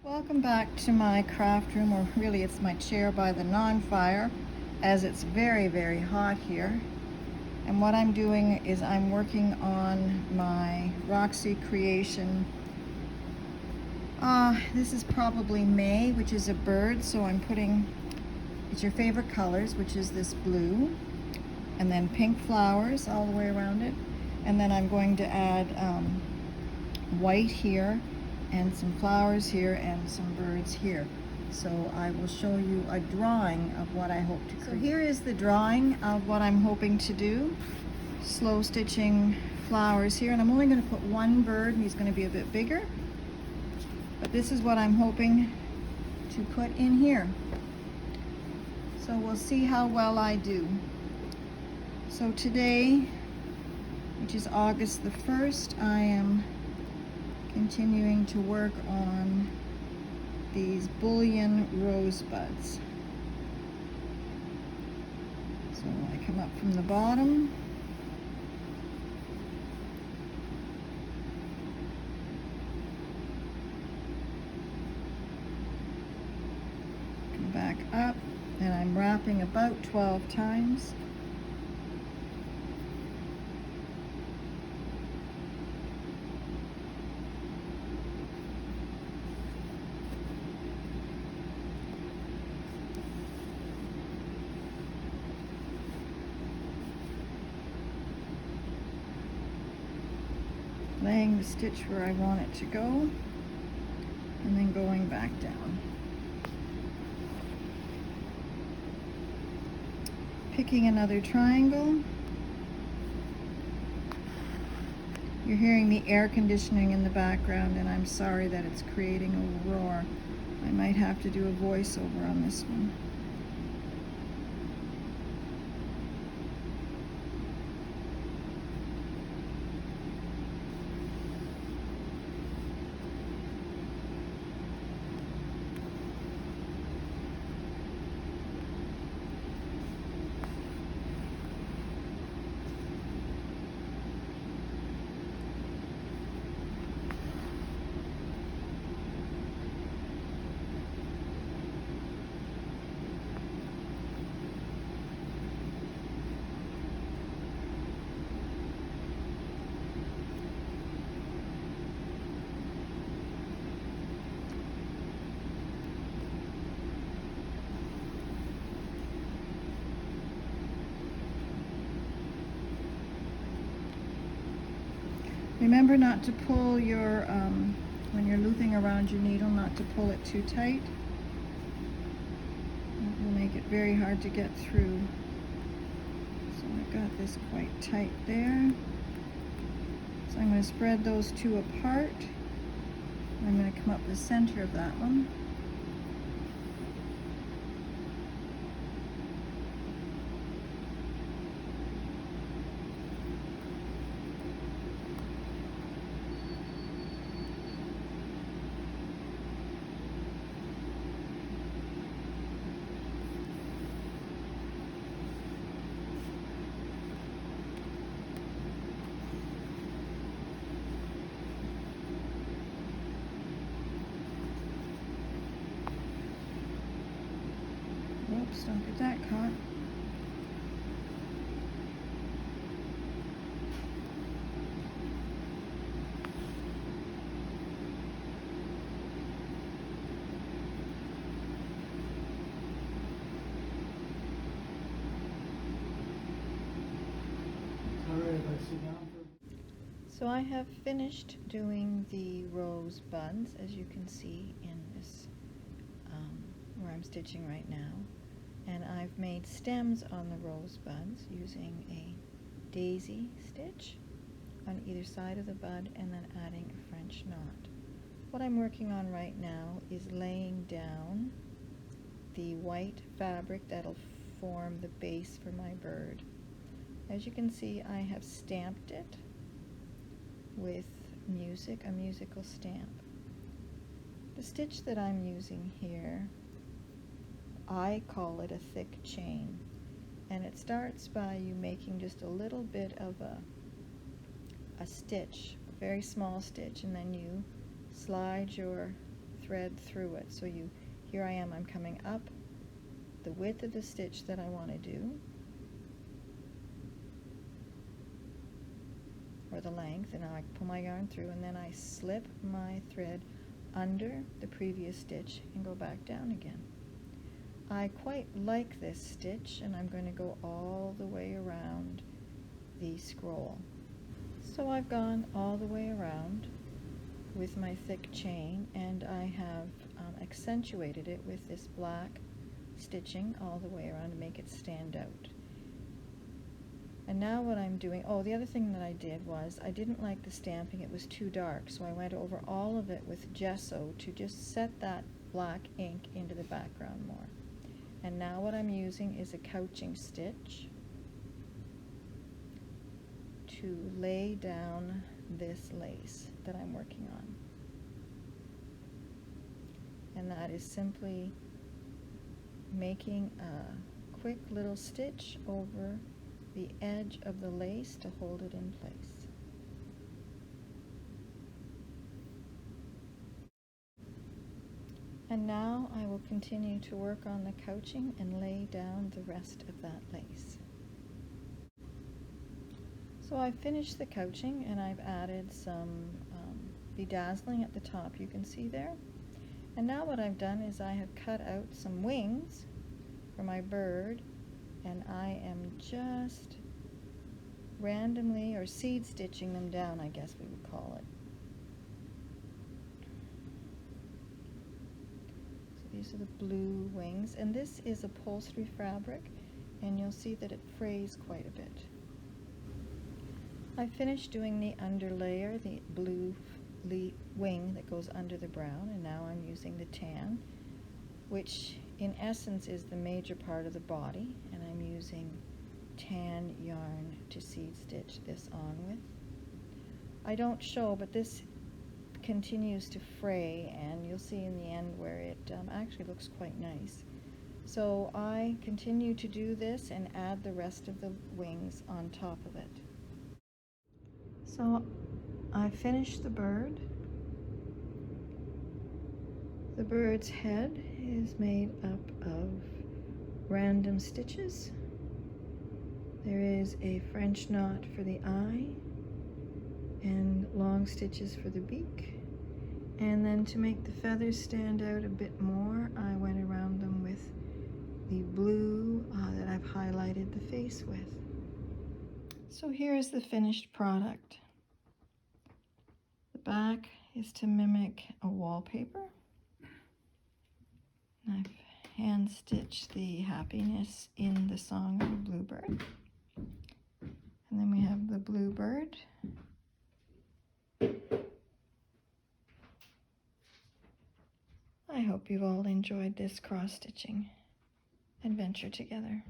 Welcome back to my craft room, or really it's my chair by the non-fire, as it's very hot here. And what I'm doing is I'm working on my Roxy creation. This is probably May, which is a bird, so I'm putting, it's your favorite colors, which is this blue, and then pink flowers all the way around it. And then I'm going to add white here, and some flowers here, and some birds here. So I will show you a drawing of what I hope to create. So here is the drawing of what I'm hoping to do. Slow stitching flowers here, and I'm only going to put one bird, and he's going to be a bit bigger. But this is what I'm hoping to put in here. So we'll see how well I do. So today, which is August the 1st, I am continuing to work on these bullion rosebuds. So I come up from the bottom, come back up, and I'm wrapping about 12 times. Laying the stitch where I want it to go, and then going back down. Picking another triangle. You're hearing the air conditioning in the background, and I'm sorry that it's creating a roar. I might have to do a voiceover on this one. Remember not to pull your, when you're looping around your needle, not to pull it too tight. It will make it very hard to get through. So I've got this quite tight there. So I'm going to spread those two apart. I'm going to come up the center of that one. Whoops, don't get that caught. So I have finished doing the rose buds, as you can see in this, where I'm stitching right now. And I've made stems on the rose buds using a daisy stitch on either side of the bud, and then adding a French knot. What I'm working on right now is laying down the white fabric that'll form the base for my bird. As you can see, I have stamped it with a musical stamp. The stitch that I'm using here, I call it a thick chain, and it starts by you making just a little bit of a stitch, a very small stitch, and then you slide your thread through it. So here I am, I'm coming up the width of the stitch that I want to do, or the length, and now I pull my yarn through, and then I slip my thread under the previous stitch and go back down again. I quite like this stitch, and I'm going to go all the way around the scroll. So I've gone all the way around with my thick chain, and I have accentuated it with this black stitching all the way around to make it stand out. And now what I'm doing, oh, the other thing that I did was I didn't like the stamping, it was too dark, so I went over all of it with gesso to just set that black ink into the background more. And now what I'm using is a couching stitch to lay down this lace that I'm working on. And that is simply making a quick little stitch over the edge of the lace to hold it in place. And now I will continue to work on the couching and lay down the rest of that lace. So I've finished the couching, and I've added some bedazzling at the top, you can see there. And now what I've done is I have cut out some wings for my bird, and I am just randomly, or seed stitching them down, I guess we would call it. These are the blue wings, and this is upholstery fabric, and you'll see that it frays quite a bit. I finished doing the underlayer, the blue wing that goes under the brown, and now I'm using the tan, which in essence is the major part of the body, and I'm using tan yarn to seed stitch this on with. I don't show, but this continues to fray, and you'll see in the end where it actually looks quite nice. So I continue to do this and add the rest of the wings on top of it. So I finished the bird. The bird's head is made up of random stitches. There is a French knot for the eye and long stitches for the beak. And then to make the feathers stand out a bit more, I went around them with the blue that I've highlighted the face with. So here's the finished product. The back is to mimic a wallpaper. I've hand stitched the happiness in the song of the bluebird. And then we have the bluebird. I hope you've all enjoyed this cross-stitching adventure together.